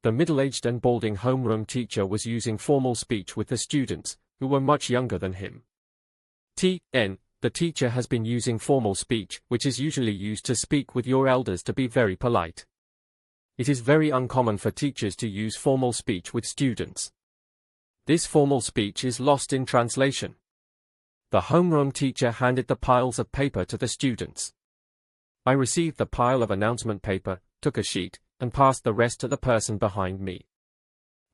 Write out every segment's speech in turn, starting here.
The middle-aged and balding homeroom teacher was using formal speech with the students, who were much younger than him. The teacher has been using formal speech, which is usually used to speak with your elders to be very polite. It is very uncommon for teachers to use formal speech with students. This formal speech is lost in translation. The homeroom teacher handed the piles of paper to the students. I received the pile of announcement paper, took a sheet, and passed the rest to the person behind me.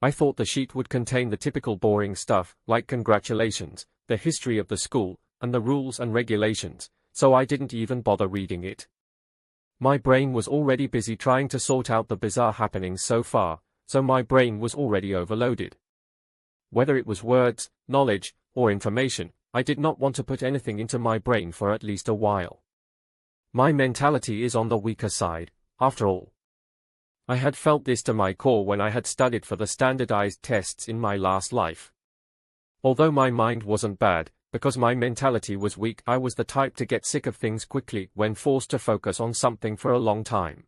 I thought the sheet would contain the typical boring stuff, like congratulations, the history of the school, and the rules and regulations, so I didn't even bother reading it. My brain was already busy trying to sort out the bizarre happenings so far, so my brain was already overloaded. Whether it was words, knowledge, or information, I did not want to put anything into my brain for at least a while. My mentality is on the weaker side, after all. I had felt this to my core when I had studied for the standardized tests in my last life. Although my mind wasn't bad, because my mentality was weak, I was the type to get sick of things quickly when forced to focus on something for a long time.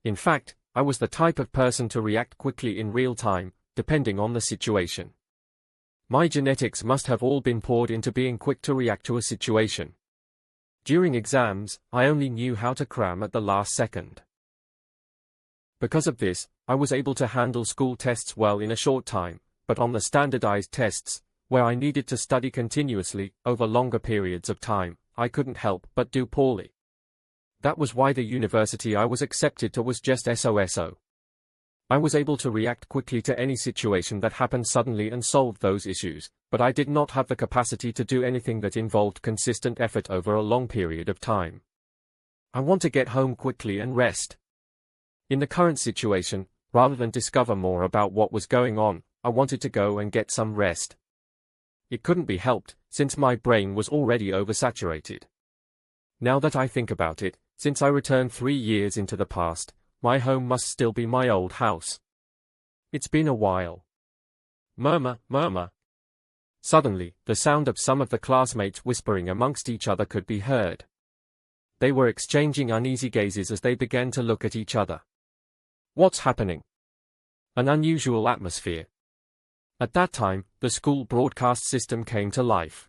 In fact, I was the type of person to react quickly in real time, depending on the situation. My genetics must have all been poured into being quick to react to a situation. During exams, I only knew how to cram at the last second. Because of this, I was able to handle school tests well in a short time, but on the standardized tests, where I needed to study continuously, over longer periods of time, I couldn't help but do poorly. That was why the university I was accepted to was just SOSO. I was able to react quickly to any situation that happened suddenly and solve those issues, but I did not have the capacity to do anything that involved consistent effort over a long period of time. I want to get home quickly and rest. In the current situation, rather than discover more about what was going on, I wanted to go and get some rest. It couldn't be helped, since my brain was already oversaturated. Now that I think about it, since I returned 3 years into the past, my home must still be my old house. It's been a while. Murmur, murmur. Suddenly, the sound of some of the classmates whispering amongst each other could be heard. They were exchanging uneasy gazes as they began to look at each other. What's happening? An unusual atmosphere. At that time, the school broadcast system came to life.